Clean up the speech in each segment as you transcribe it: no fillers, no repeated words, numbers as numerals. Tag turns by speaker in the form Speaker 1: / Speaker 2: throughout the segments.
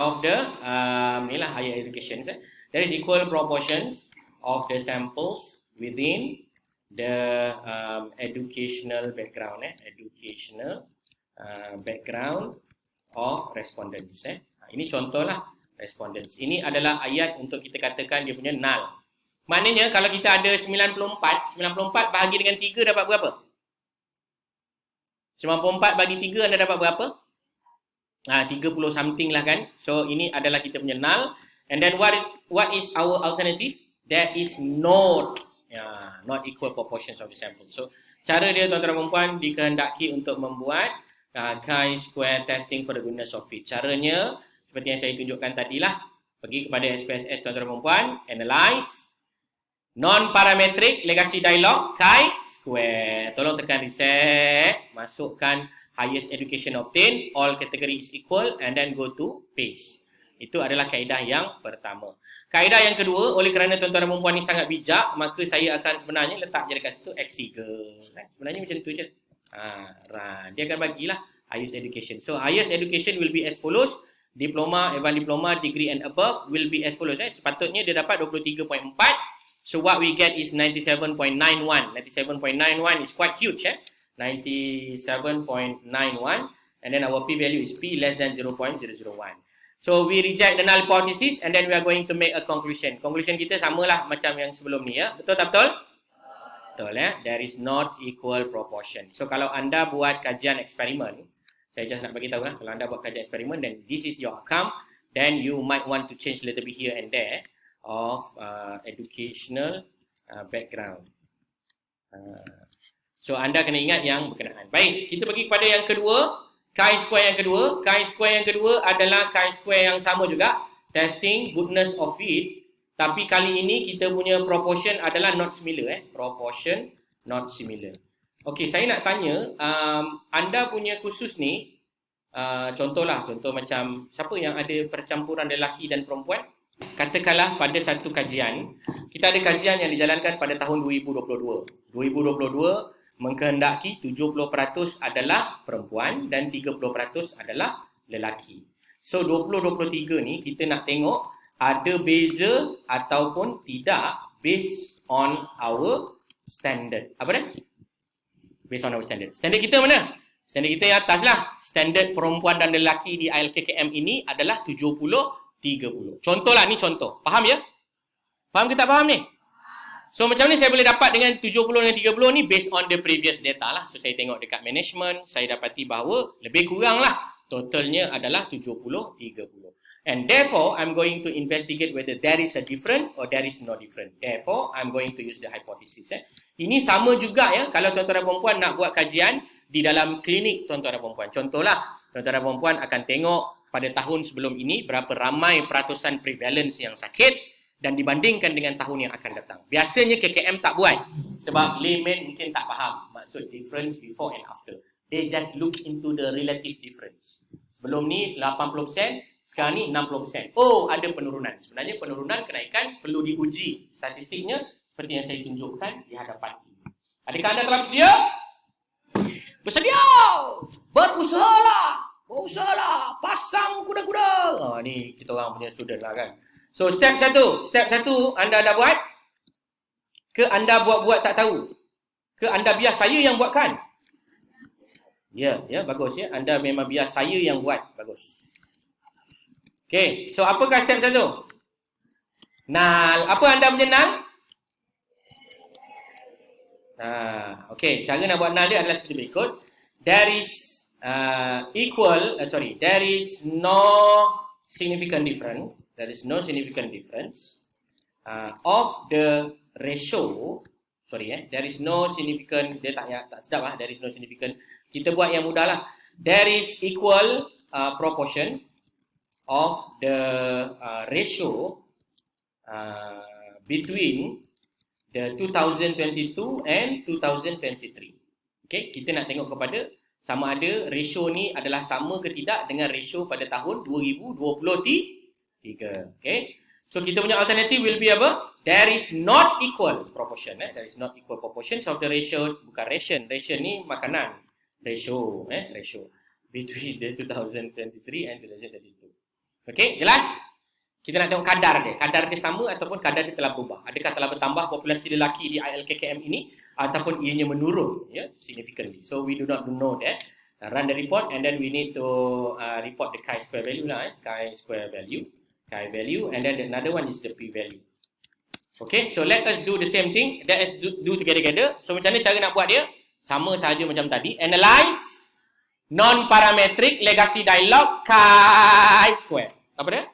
Speaker 1: of the inilah higher education. There is equal proportions of the samples within the educational background, educational background of respondents. Ini contohlah respondents. Ini adalah ayat untuk kita katakan dia punya null. Maknanya kalau kita ada 94 bahagi dengan 3 dapat berapa? 94 bagi 3 anda dapat berapa? 30 something lah kan. So ini adalah kita punya null. And then what is our alternative? That is not equal proportions of the sample. So cara dia tuan-tuan dan perempuan dikehendaki untuk membuat chi-square testing for the goodness of fit. Caranya seperti yang saya tunjukkan tadilah, pergi kepada SPSS tuan-tuan dan perempuan, analyze, non-parametric, legacy dialog, chi-square. Tolong tekan reset, masukkan highest education obtained, all category is equal, and then go to paste. Itu adalah kaedah yang pertama. Kaedah yang kedua, oleh kerana tuan-tuan dan perempuan ni sangat bijak, maka saya akan sebenarnya letak je dekat situ X3. Sebenarnya macam tu je. Dia akan bagilah highest education. So highest education will be as follows. Diploma, advanced diploma, degree and above will be as follows. Sepatutnya dia dapat 23.4. So what we get is 97.91. 97.91 is quite huge. 97.91. And then our p-value is p less than 0.001. So we reject the null hypothesis and then we are going to make a conclusion. Conclusion kita samalah macam yang sebelum ni. Betul tak betul? Betul There is not equal proportion. So kalau anda buat kajian eksperimen, saya just nak bagi tahu lah, kalau anda buat kajian eksperimen then this is your outcome, then you might want to change a little bit here and there of educational background. So anda kena ingat yang berkenaan. Baik, kita pergi kepada yang kedua, chi-square yang kedua. Chi-square yang kedua adalah chi-square yang sama juga, testing goodness of fit, tapi kali ini kita punya proportion adalah not similar. Proportion not similar. Okey, saya nak tanya, anda punya khusus ni, contoh macam siapa yang ada percampuran lelaki dan perempuan? Katakanlah pada satu kajian, kita ada kajian yang dijalankan pada tahun 2022. 2022 mengkehendaki 70% adalah perempuan dan 30% adalah lelaki. So 2023 ni kita nak tengok ada beza ataupun tidak based on our standard. Apa dia? Based on our standard. Standard kita mana? Standard kita yang atas lah. Standard perempuan dan lelaki di ILKKM ini adalah 70-30. Contoh lah, ni contoh. Faham ya? Faham ke tak faham ni? So macam ni saya boleh dapat dengan 70 dengan 30 ni based on the previous data lah. So saya tengok dekat management, saya dapati bahawa lebih kurang lah. Totalnya adalah 70-30. And therefore, I'm going to investigate whether there is a different or there is no different. Therefore, I'm going to use the hypothesis. Ini sama juga kalau tuan-tuan dan perempuan nak buat kajian di dalam klinik tuan-tuan dan perempuan. Contohlah, tuan-tuan dan perempuan akan tengok pada tahun sebelum ini berapa ramai peratusan prevalence yang sakit dan dibandingkan dengan tahun yang akan datang. Biasanya KKM tak buat sebab layman mungkin tak faham maksud difference before and after. They just look into the relative difference. Sebelum ni 80%, sekarang ni 60%. Oh, ada penurunan. Sebenarnya penurunan kenaikan perlu diuji statistiknya seperti yang saya tunjukkan di hadapan ini. Adakah anda telah bersedia? Bersedia! Berusahalah! Pasang kuda-kuda! Ni kita orang punya student lah kan. So, step satu anda dah buat? Ke anda buat-buat tak tahu? Ke anda biar saya yang buatkan? Ya, bagus ya. Anda memang biar saya yang buat. Bagus. Okay, so apakah step satu? Null. Apa anda punya null? Okay, cara nak buat null dia adalah seperti berikut. There is there is no significant difference. There is no significant difference of the ratio. There is no significant. Dia tak sedap lah. There is no significant. Kita buat yang mudah lah. There is equal proportion of the ratio between the 2022 and 2023. Okay, kita nak tengok kepada sama ada ratio ni adalah sama ke tidak dengan ratio pada tahun 2023. Okay, so kita punya alternative will be apa? There is not equal proportion. There is not equal proportions of the ratio. Bukan ration. Ration ni makanan. Ratio. Ratio between the 2023 and 2022. Okey, jelas? Kita nak tengok kadar dia. Kadar dia sama ataupun kadar dia telah berubah. Adakah telah bertambah populasi lelaki di ILKKM ini ataupun ianya menurun, ya, significantly. So we do not know that. Run the report and then we need to report the chi-square value lah, chi-square value, chi-value, and then another one is the p-value. Okay, so let us do the same thing. Let us do together. So macam mana cara nak buat dia? Sama saja macam tadi. Analyze non-parametric legacy dialog chi-square. Apa dia?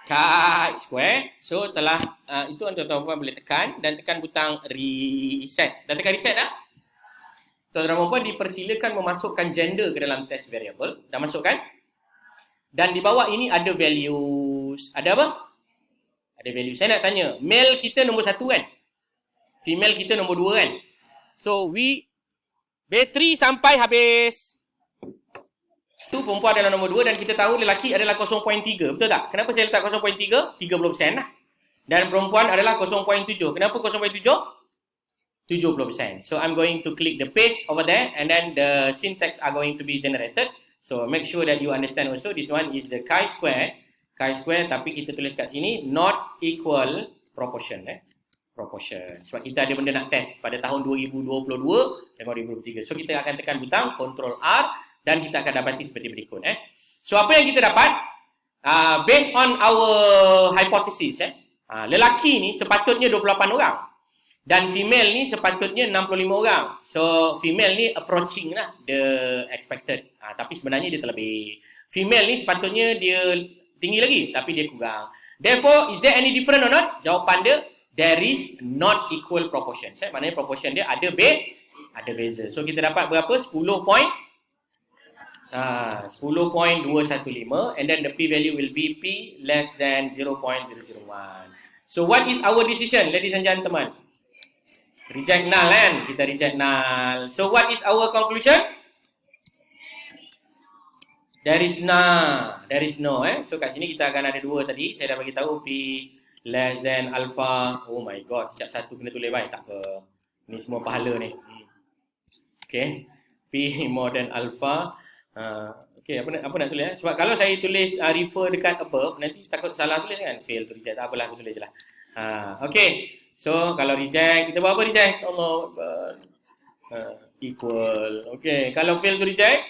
Speaker 1: Chi-square. So telah itu tuan-tuan boleh tekan dan tekan butang reset. Dah tekan reset dah? Tuan-tuan dan puan dipersilakan memasukkan gender ke dalam test variable. Dah masukkan? Dan di bawah ini ada values. Ada apa? Ada value. Saya nak tanya, male kita nombor 1 kan? Female kita nombor 2 kan? So B3 sampai habis. Tu perempuan adalah nombor 2 dan kita tahu lelaki adalah 0.3. Betul tak? Kenapa saya letak 0.3? 30% lah. Dan perempuan adalah 0.7. Kenapa 0.7? 70%. So I'm going to click the paste over there and then the syntax are going to be generated. So make sure that you understand also this one is the chi-square. Chi-square tapi kita tulis kat sini not equal proportion. Proportion. Sebab kita ada benda nak test pada tahun 2022 dan 2023. So kita akan tekan butang Ctrl R dan kita akan dapati seperti berikut. So apa yang kita dapat? Based on our hypothesis. Lelaki ni sepatutnya 28 orang. Dan female ni sepatutnya 65 orang. So, female ni approaching lah the expected. Tapi sebenarnya dia terlebih. Female ni sepatutnya dia tinggi lagi. Tapi dia kurang. Therefore, is there any different or not? Jawapan dia, there is not equal proportion. Maknanya proportion dia ada beza. So, kita dapat berapa? 10.215. And then the p-value will be p less than 0.001. So, what is our decision, ladies and gentlemen? Reject null kan? Kita reject null. So what is our conclusion? There is none. There is no. So kat sini kita akan ada 2 tadi. Saya dah bagi tahu P less than alpha. Oh my god. Siap satu kena tulis baik. Tak apa. Ni semua pahala ni. Okay. P more than alpha. Okay. Apa nak tulis? Sebab kalau saya tulis refer dekat above. Nanti takut salah tulis kan? Fail to reject. Tak apalah. Aku tulis je lah. Okay. So, kalau reject, kita buat apa reject? Allah equal. Okay, kalau fail to reject?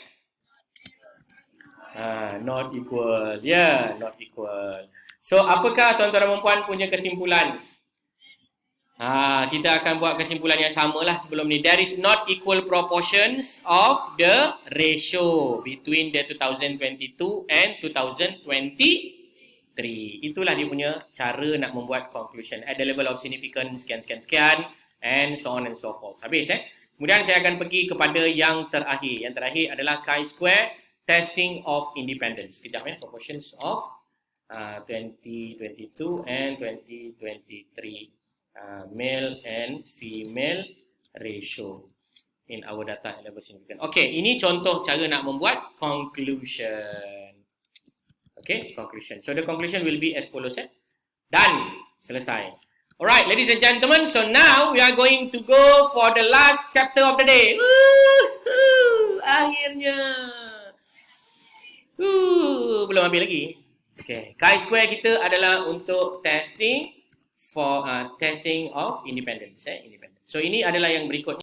Speaker 1: Not equal. Yeah, not equal. So, apakah tuan-tuan dan puan punya kesimpulan? Kita akan buat kesimpulan yang sama lah sebelum ni. There is not equal proportions of the ratio between the 2022 and 2023. Itulah dia punya cara nak membuat conclusion at the level of significance sekian and so on and so forth. Habis Kemudian saya akan pergi kepada yang terakhir. Yang terakhir adalah chi-square testing of independence. Sekejap proportions of 2022 and 2023 male and female ratio in our data at level significance. Okay, ini contoh cara nak membuat conclusion. Okay, conclusion. So the conclusion will be as follows. Done. Selesai. Alright, ladies and gentlemen. So now we are going to go for the last chapter of the day. Akhirnya. Belum habis lagi. Okay, chi-square kita adalah untuk testing for testing of independence. So ini adalah yang berikutnya.